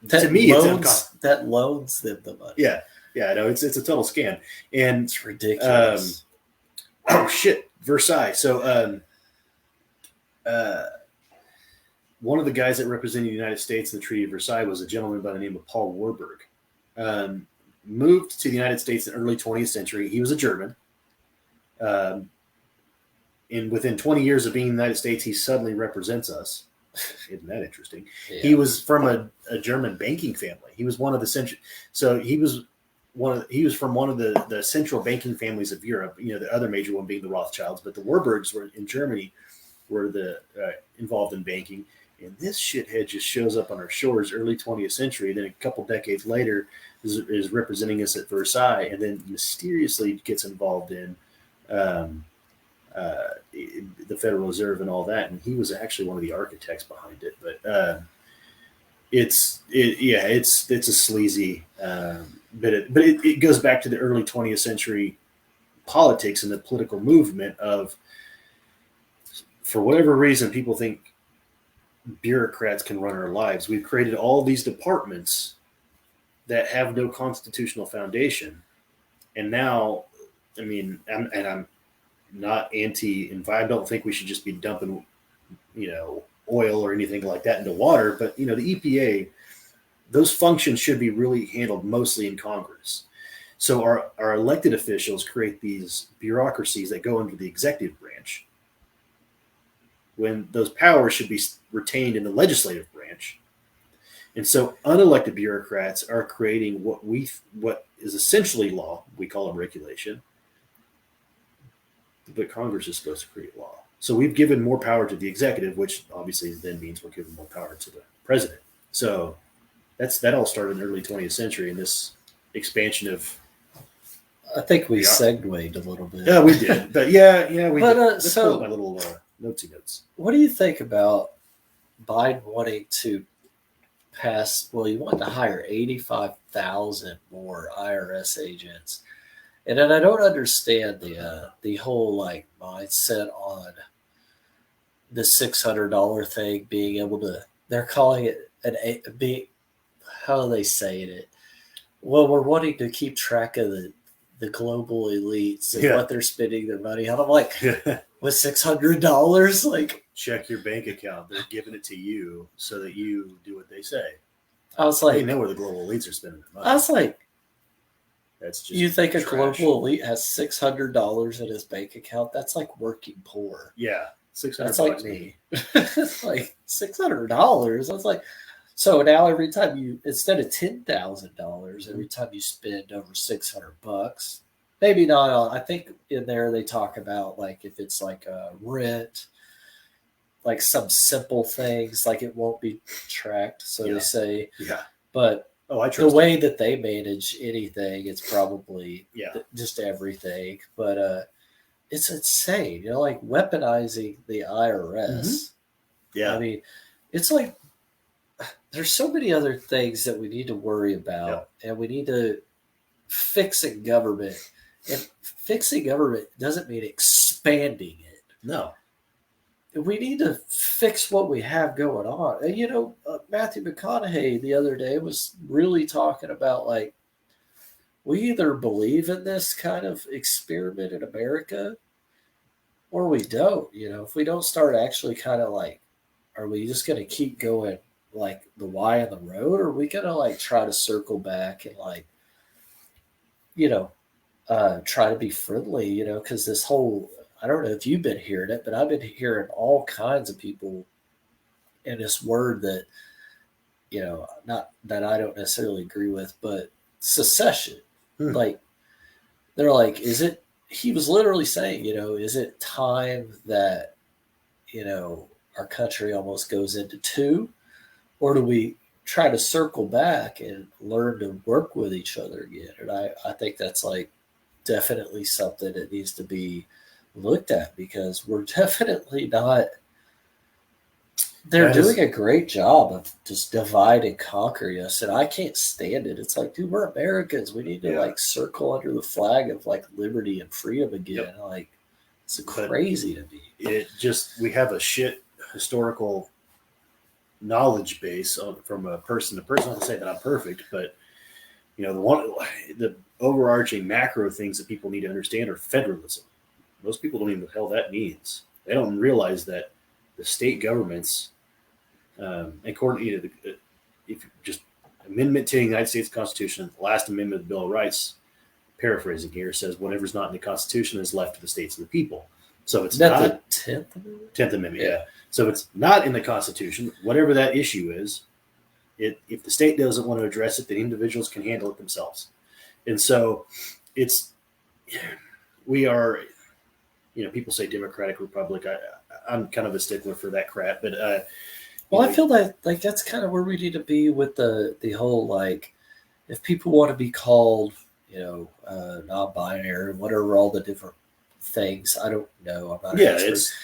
That to me, that loans them the money. yeah, no, it's a total scam. And It's ridiculous. oh shit, Versailles. So one of the guys that represented the United States in the Treaty of Versailles was a gentleman by the name of Paul Warburg. Moved to the United States in the early 20th century. He was a German. And within 20 years of being in the United States, he suddenly represents us. Isn't that interesting? Yeah. He was from a German banking family. He was one of the he was from one of the central banking families of Europe. The other major one being the Rothschilds, but the Warburgs were in Germany, were involved in banking. And this shithead just shows up on our shores early 20th century. Then a couple decades later is representing us at Versailles, and then mysteriously gets involved in the Federal Reserve and all that. And he was actually one of the architects behind it. But it's a sleazy, but it goes back to the early 20th century politics and the political movement of, for whatever reason, people think bureaucrats can run our lives. We've created all these departments that have no constitutional foundation. And now, I mean, I'm not anti-environment. I don't think we should just be dumping, oil or anything like that into water. But, the EPA, those functions should be really handled mostly in Congress. So our elected officials create these bureaucracies that go into the executive branch, when those powers should be retained in the legislative branch. And so unelected bureaucrats are creating what is essentially law. We call them regulation. But Congress is supposed to create law. So we've given more power to the executive, which obviously then means we're giving more power to the president. So that all started in the early 20th century, in this expansion of. I think we segued a little bit. Yeah, we did. But yeah, we but, did. Let's so pull up my little notesy notes. What do you think about Biden wanting to pass? Well, he wanted to hire 85,000 more IRS agents, and then I don't understand the whole mindset on the $600 thing being able to. They're calling it how are they saying it? Well, we're wanting to keep track of the global elites and what they're spending their money on. I'm like, with $600, check your bank account. They're giving it to you so that you do what they say. I was like, they know where the global elites are spending their money. I was like, that's just you think trash. A global elite has $600 in his bank account? That's like working poor. Yeah, $600. That's like me. It's like $600. I was like, so now every time you, instead of $10,000, every time you spend over $600, maybe not on. I think in there they talk about if it's a rent, some simple things, it won't be tracked. So they say, but the way that they manage anything, it's probably just everything. But it's insane, weaponizing the IRS. Mm-hmm. Yeah, I mean, it's there's so many other things that we need to worry about, and we need to fixing government. And fixing government doesn't mean expanding it. No. We need to fix what we have going on. And, Matthew McConaughey the other day was really talking about, we either believe in this kind of experiment in America or we don't. If we don't start actually kind of are we just going to keep going the Y on the road, or are we going to try to circle back and try to be friendly, because this whole, I don't know if you've been hearing it, but I've been hearing all kinds of people in this word that, not that I don't necessarily agree with, but secession. They're like, he was literally saying, is it time that, our country almost goes into two, or do we try to circle back and learn to work with each other again? And I think that's definitely something that needs to be looked at, because we're definitely not. They're doing a great job of just divide and conquer us, and I can't stand it. It's dude, we're Americans. We need to circle under the flag of liberty and freedom again. It's crazy to me. We have a shit historical knowledge base from a person to person. Not to say that I'm perfect, but the overarching macro things that people need to understand are federalism. Most people don't even know what the hell that means. They don't realize that the state governments, according to if just amendment to the United States Constitution, the last amendment of the Bill of Rights, paraphrasing here, says whatever's not in the Constitution is left to the states and the people. So it's not the 10th Amendment. 10th Amendment, yeah. So if it's not in the Constitution, whatever that issue is, if the state doesn't want to address it, then individuals can handle it themselves. And so we are, people say Democratic Republic. I'm kind of a stickler for that crap, but I feel like that's kind of where we need to be with the whole, like, if people want to be called, non-binary, whatever, all the different things. I don't know. I'm not an expert.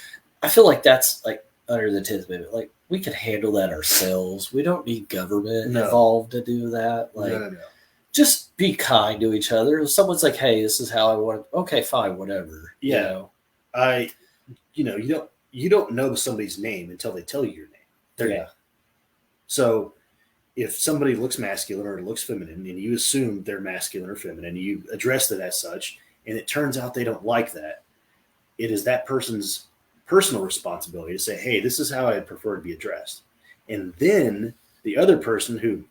I feel like that's like under the 10th Amendment. Like, we can handle that ourselves. We don't need government involved to do that. Like, no. Just be kind to each other. If someone's like, "Hey, this is how I want it." Okay, fine, whatever. Yeah, you don't know somebody's name until they tell you your name. Their name. So if somebody looks masculine or looks feminine, and you assume they're masculine or feminine, you address it as such, and it turns out they don't like that, it is that person's personal responsibility to say, "Hey, this is how I prefer to be addressed." And then the other person who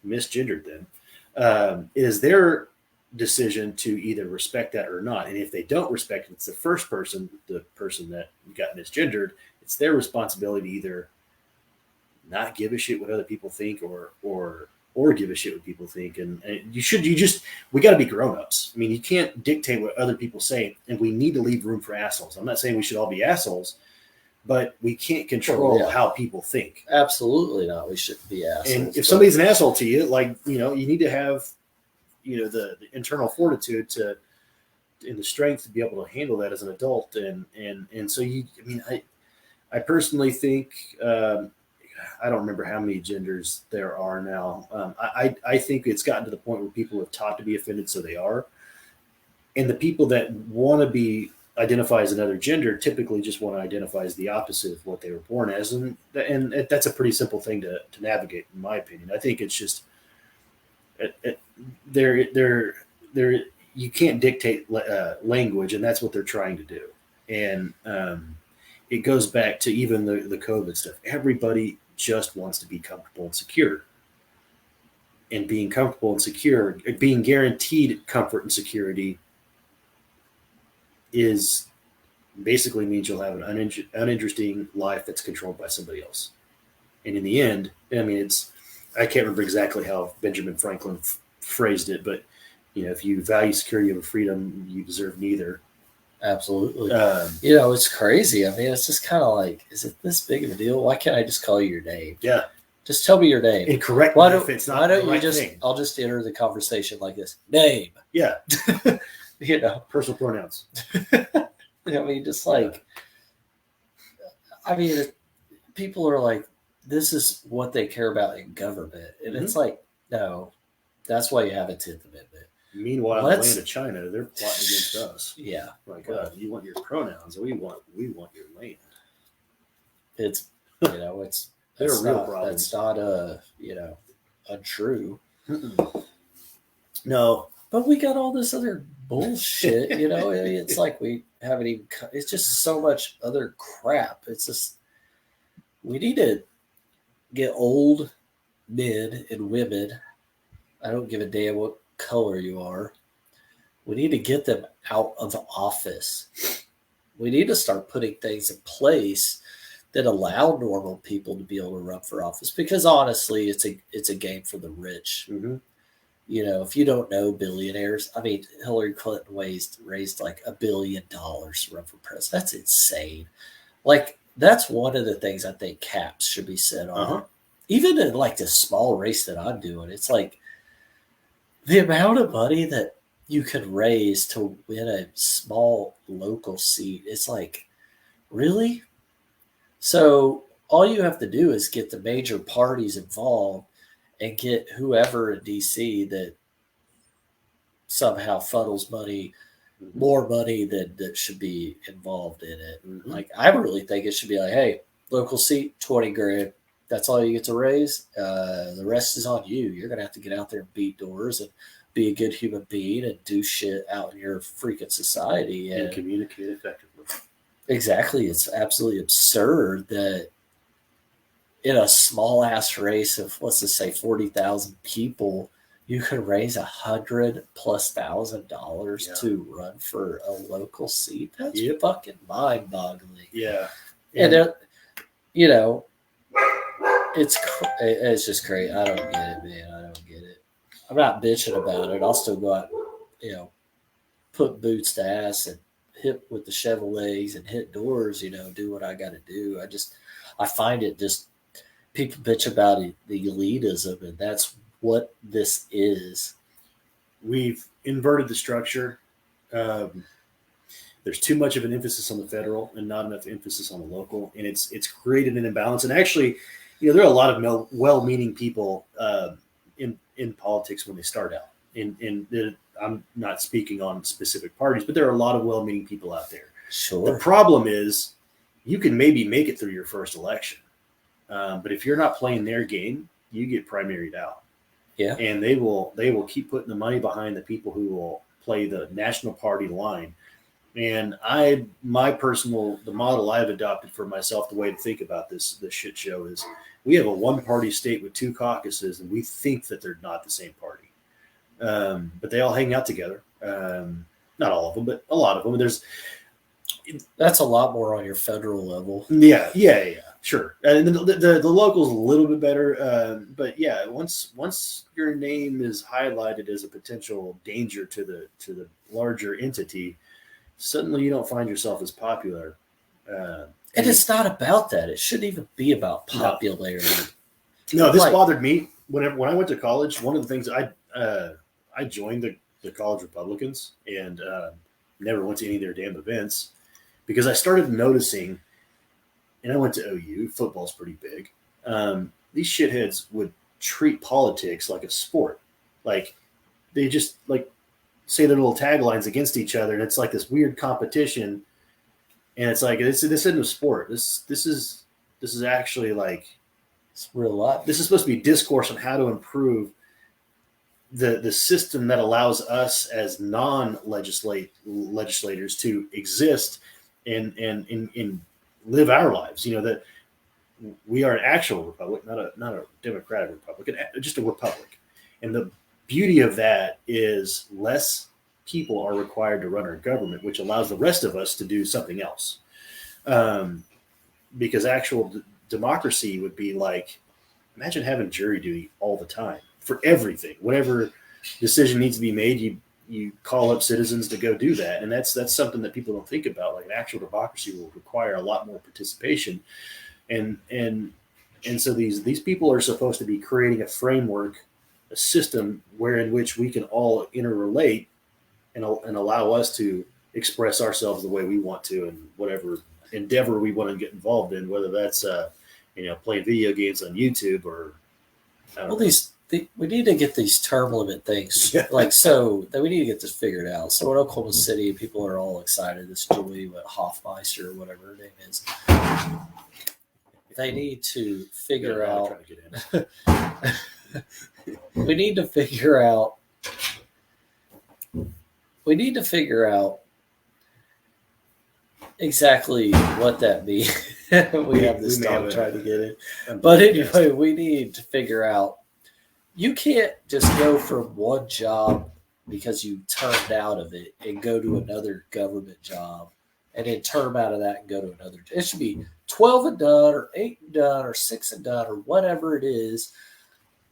misgendered them, it is their decision to either respect that or not. And if they don't respect it, it's the person that got misgendered, it's their responsibility to either not give a shit what other people think or give a shit what people think. And we got to be grown-ups. I mean, you can't dictate what other people say, and we need to leave room for assholes. I'm not saying we should all be assholes, but we can't control how people think. Absolutely not. We shouldn't be assholes. And if somebody's an asshole to you, like, you need to have, the internal fortitude and the strength to be able to handle that as an adult. And so I personally think, I don't remember how many genders there are now. I think it's gotten to the point where people have taught to be offended, so they are. And the people that want to be identify as another gender typically just want to identify as the opposite of what they were born as, and that's a pretty simple thing to navigate, in my opinion. I think it's just you can't dictate language, and that's what they're trying to do. And it goes back to even the COVID stuff. Everybody just wants to be comfortable and secure. And being comfortable and secure, being guaranteed comfort and security is basically means you'll have an uninteresting life that's controlled by somebody else. And in the end, I can't remember exactly how Benjamin Franklin phrased it, but if you value security over freedom, you deserve neither. Absolutely. It's crazy. I mean, it's just kind of like, is it this big of a deal? Why can't I just call you your name? Yeah. Just tell me your name. And correct me if it's not the right thing. I'll just enter the conversation like this. Name. Yeah. Personal pronouns. People are like, this is what they care about in government. And it's like, no, that's why you have a 10th Amendment. Meanwhile, in the land of China, they're plotting against us. Yeah. Like, you want your pronouns, we want your land. It's, it's they're a real problem. That's not untrue. No. But we got all this other bullshit, it's like we haven't even, it's just so much other crap. It's just, we need to get old men and women. I don't give a damn what color you are. We need to get them out of the office. We need to start putting things in place that allow normal people to be able to run for office, because honestly, it's a game for the rich. Mm-hmm. If you don't know billionaires, Hillary Clinton raised like $1 billion to run for president. That's insane. Like, that's one of the things I think caps should be set on. Uh-huh. Even in like this small race that I'm doing, it's like the amount of money that you could raise to win a small local seat. It's like, really? So all you have to do is get the major parties involved and get whoever in DC that somehow funnels money, more money that should be involved in it. Mm-hmm. Like, I really think it should be like, hey, local seat, $20,000, That's all you get to raise. The rest is on you. You're gonna have to get out there and beat doors and be a good human being and do shit out in your freaking society and communicate effectively. Exactly. It's absolutely absurd that in a small ass race of, let's just say, 40,000 people, you could raise $100,000+ Yeah. to run for a local seat. That's Yep. fucking mind boggling. Yeah. And, you know, it's just great. I don't get it, man. I don't get it. I'm not bitching about it. I'll still go out, you know, put boots to ass and hit with the Chevrolets and hit doors, you know, do what I got to do. I find it just, people bitch about the elitism, and that's what this is. We've inverted the structure. There's too much of an emphasis on the federal and not enough emphasis on the local, and it's created an imbalance. And actually, you know, there are a lot of well-meaning people in politics when they start out. I'm not speaking on specific parties, but there are a lot of well-meaning people out there. Sure. The problem is, you can maybe make it through your first election, but if you're not playing their game, you get primaried out. Yeah. And they will keep putting the money behind the people who will play the national party line. And the model I've adopted for myself, the way to think about this shit show is, we have a one-party state with 2 caucuses, and we think that they're not the same party. But they all hang out together. Not all of them, but a lot of them. That's a lot more on your federal level. Yeah, sure. And the local's a little bit better, but yeah, once your name is highlighted as a potential danger to the larger entity, suddenly you don't find yourself as popular. And it's not about that. It shouldn't even be about popularity. No, this bothered me when I went to college. One of the things I joined the college Republicans and never went to any of their damn events, because I started noticing, and I went to OU, football's pretty big. These shitheads would treat politics like a sport. Like, they just like say their little taglines against each other, and it's like this weird competition. And it's like, this isn't a sport. This is actually like, it's real life. This is supposed to be discourse on how to improve the system that allows us as non-legislators to exist and live our lives. You know, that we are an actual republic, not a democratic republic, just a republic. And the beauty of that is less people are required to run our government, which allows the rest of us to do something else. Because actual democracy would be like, imagine having jury duty all the time for everything. Whatever decision needs to be made, you call up citizens to go do that. And that's something that people don't think about. Like, an actual democracy will require a lot more participation. And so these people are supposed to be creating a framework, a system in which we can all interrelate and allow us to express ourselves the way we want to, and whatever endeavor we want to get involved in, whether that's playing video games on YouTube or we need to get these term limit things so that we need to get this figured out. So in Oklahoma City, people are all excited. This Julie Hoffmeister or whatever her name is. They need to figure out. We need to figure out. We need to figure out exactly what that means. we have this dog trying to get it. But anyway, we need to figure out, you can't just go from one job because you turned out of it and go to another government job and then term out of that and go to another. It should be 12 and done, or 8 and done, or 6 and done, or whatever it is.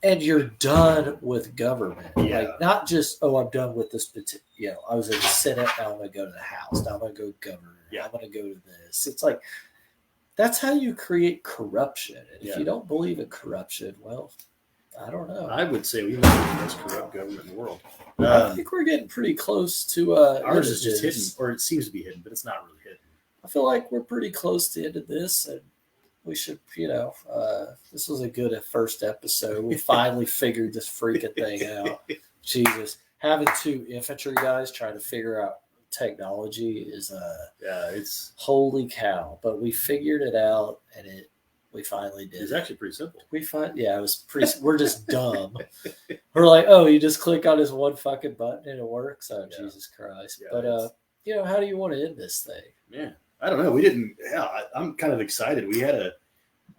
And you're done with government. Yeah. Like, not just, I'm done with this. I was in the Senate, now I'm going to go to the House. Now I'm going to go governor. Yeah. I'm going to go to this. It's like, that's how you create corruption. And if you don't believe in corruption, well, I don't know. I would say we might be the most corrupt government in the world. I think we're getting pretty close to ours is just hidden, or it seems to be hidden, but it's not really hidden. I feel like we're pretty close to the end of this, and we should, this was a good first episode. We finally figured this freaking thing out. Jesus, having 2 infantry guys trying to figure out technology is it's holy cow. But we figured it out, and We finally did. It's actually pretty simple. Yeah, it was pretty. We're just dumb. We're like, oh, you just click on this one fucking button and it works. Oh, Yeah. Jesus Christ! Yeah, But how do you want to end this thing? Yeah, I don't know. We didn't. Yeah, I'm kind of excited.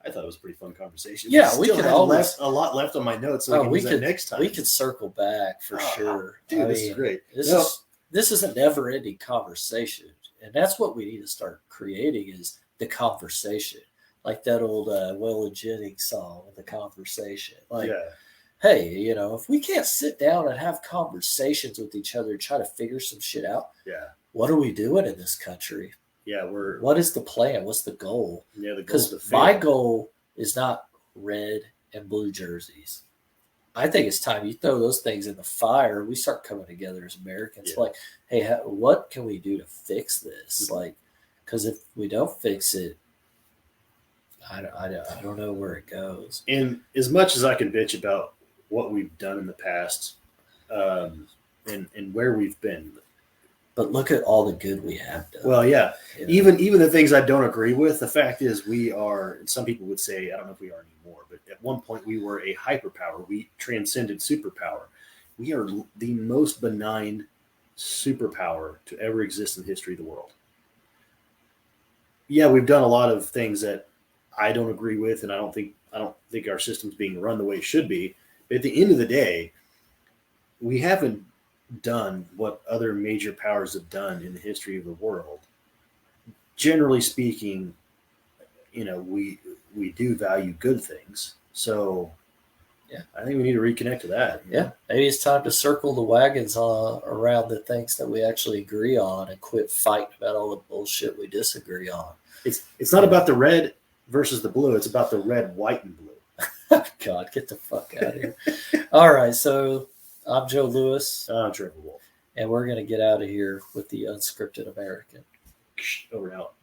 I thought it was a pretty fun conversation. Yeah, we Still could had always a lot left on my notes, so we can use that next time. We could circle back for sure. Dude, this is great. This is a never-ending conversation, and that's what we need to start creating is the conversation, like that old Waylon Jennings song, "The Conversation." Like, hey, if we can't sit down and have conversations with each other and try to figure some shit out, what are we doing in this country? Yeah, what is the plan? What's the goal? Yeah, the goal. Because my goal is not red and blue jerseys. I think it's time you throw those things in the fire. We start coming together as Americans. Yeah. Like, hey, what can we do to fix this? Like, because if we don't fix it, I don't know where it goes. And as much as I can bitch about what we've done in the past, and where we've been. But look at all the good we have done. Well, yeah. Even the things I don't agree with, the fact is we are, and some people would say, I don't know if we are anymore, but at one point we were a hyperpower. We transcended superpower. We are the most benign superpower to ever exist in the history of the world. Yeah, we've done a lot of things that I don't agree with, and I don't think our system's being run the way it should be. But at the end of the day, we haven't done what other major powers have done in the history of the world. Generally speaking, we do value good things. So yeah, I think we need to reconnect to that. Yeah, maybe it's time to circle the wagons around the things that we actually agree on and quit fighting about all the bullshit we disagree on. It's not about the red versus the blue. It's about the red, white, and blue. God, get the fuck out of here. All right, so I'm Joe Lewis. I'm Trevor Wolf. And we're going to get out of here with the Unscripted American. Over and out.